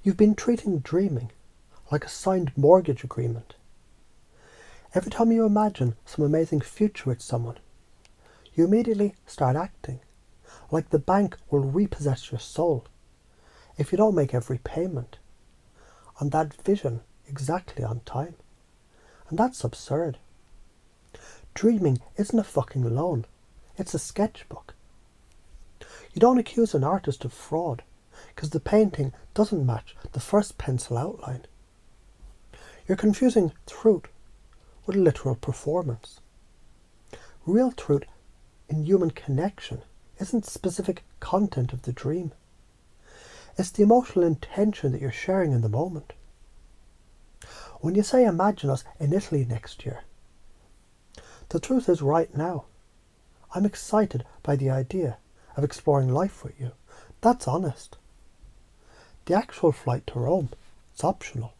You've been treating dreaming like a signed mortgage agreement. Every time you imagine some amazing future with someone, you immediately start acting like the bank will repossess your soul if you don't make every payment on that vision exactly on time. And that's absurd. Dreaming isn't a fucking loan, it's a sketchbook. You don't accuse an artist of fraud because the painting doesn't match the first pencil outline. You're confusing truth with a literal performance. Real truth in human connection isn't specific content of the dream. It's the emotional intention that you're sharing in the moment. When you say imagine us in Italy next year, the truth is right now, I'm excited by the idea of exploring life with you. That's honest. The actual flight to Rome is optional.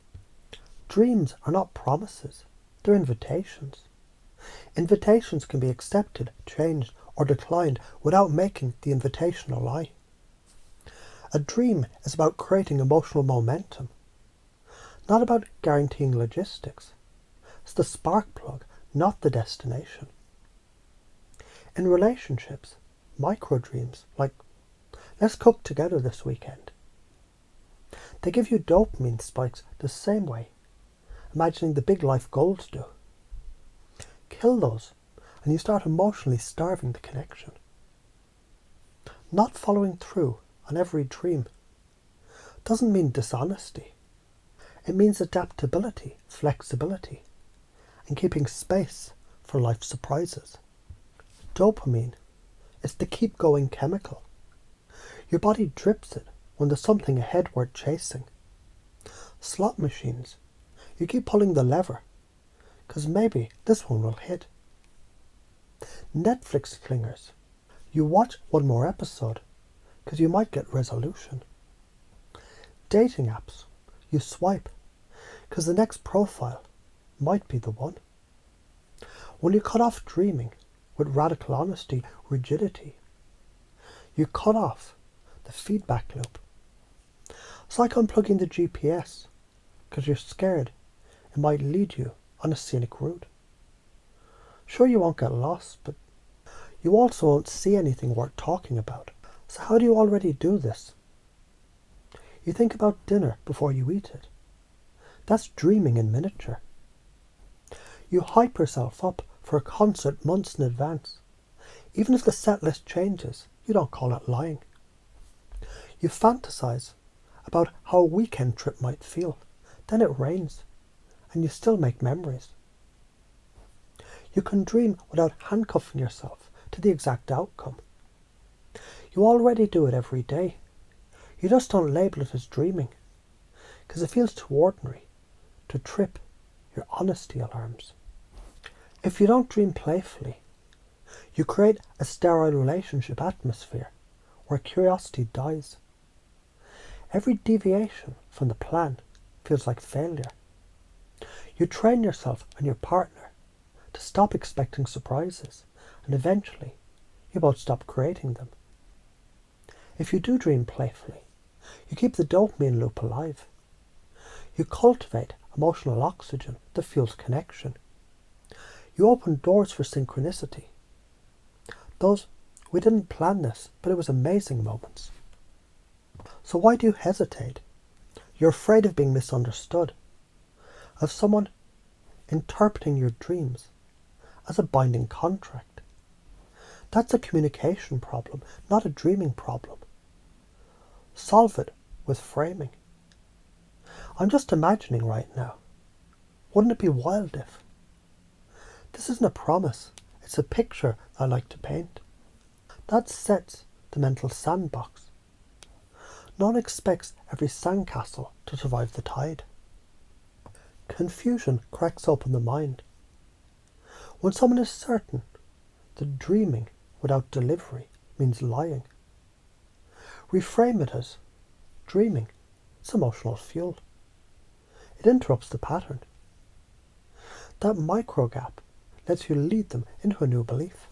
Dreams are not promises, they're invitations. Invitations can be accepted, changed, or declined without making the invitation a lie. A dream is about creating emotional momentum, not about guaranteeing logistics. It's the spark plug, not the destination. In relationships, micro dreams like, let's cook together this weekend, they give you dopamine spikes the same way imagining the big life goals do. Kill those and you start emotionally starving the connection. Not following through on every dream doesn't mean dishonesty. It means adaptability, flexibility, and keeping space for life's surprises. Dopamine is the keep going chemical. Your body drips it when there's something ahead worth chasing. Slot machines, you keep pulling the lever because maybe this one will hit. Netflix clingers, you watch one more episode because you might get resolution. Dating apps, you swipe because the next profile might be the one. When you cut off dreaming with radical honesty, rigidity, you cut off the feedback loop. It's like unplugging the GPS because you're scared it might lead you on a scenic route. Sure, you won't get lost, but you also won't see anything worth talking about. So how do you already do this? You think about dinner before you eat it. That's dreaming in miniature. You hype yourself up for a concert months in advance. Even if the set list changes, you don't call it lying. You fantasize about how a weekend trip might feel. Then it rains, and you still make memories. You can dream without handcuffing yourself to the exact outcome. You already do it every day. You just don't label it as dreaming, because it feels too ordinary to trip your honesty alarms. If you don't dream playfully, you create a sterile relationship atmosphere where curiosity dies. Every deviation from the plan feels like failure. You train yourself and your partner to stop expecting surprises, and eventually you both stop creating them. If you do dream playfully, you keep the dopamine loop alive. You cultivate emotional oxygen that fuels connection. You open doors for synchronicity. Those, we didn't plan this, but it was amazing moments. So why do you hesitate? You're afraid of being misunderstood, of someone interpreting your dreams as a binding contract. That's a communication problem, not a dreaming problem. Solve it with framing. I'm just imagining right now. Wouldn't it be wild if? This isn't a promise, it's a picture I like to paint. That sets the mental sandbox. No one expects every sandcastle to survive the tide. Confusion cracks open the mind. When someone is certain that dreaming without delivery means lying, reframe it as dreaming. It's emotional fuel. It interrupts the pattern. That micro gap lets you lead them into a new belief.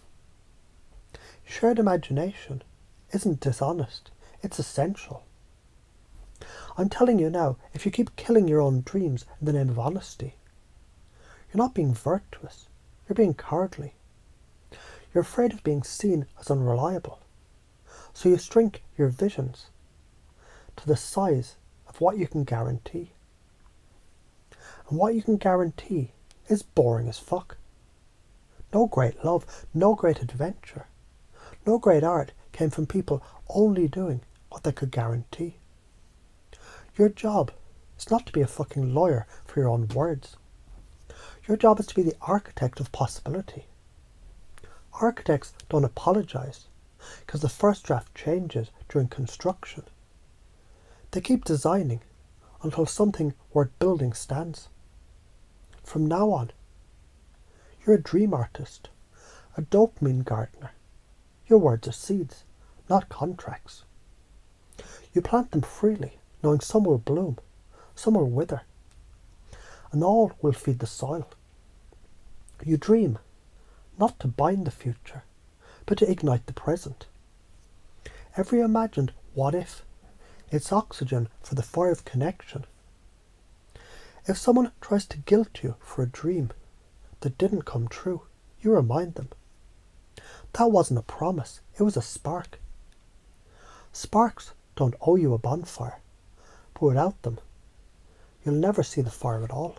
Shared imagination isn't dishonest, it's essential. I'm telling you now, if you keep killing your own dreams in the name of honesty, you're not being virtuous, you're being cowardly. You're afraid of being seen as unreliable, so you shrink your visions to the size of what you can guarantee. And what you can guarantee is boring as fuck. No great love, no great adventure, no great art came from people only doing what they could guarantee. Your job is not to be a fucking lawyer for your own words. Your job is to be the architect of possibility. Architects don't apologise because the first draft changes during construction. They keep designing until something worth building stands. From now on, you're a dream artist, a dopamine gardener. Your words are seeds, not contracts. You plant them freely, knowing some will bloom, some will wither, and all will feed the soil. You dream, not to bind the future, but to ignite the present. Every imagined what if, it's oxygen for the fire of connection. If someone tries to guilt you for a dream that didn't come true, you remind them. That wasn't a promise, it was a spark. Sparks don't owe you a bonfire, but without them, you'll never see the fire at all.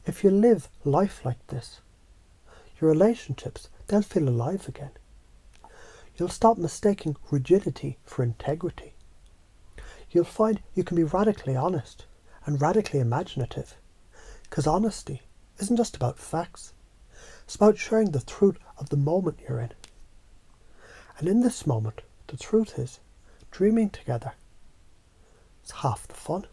If you live life like this, your relationships, they'll feel alive again. You'll stop mistaking rigidity for integrity. You'll find you can be radically honest and radically imaginative, because honesty isn't just about facts. It's about sharing the truth of the moment you're in. And in this moment, the truth is, dreaming together is half the fun.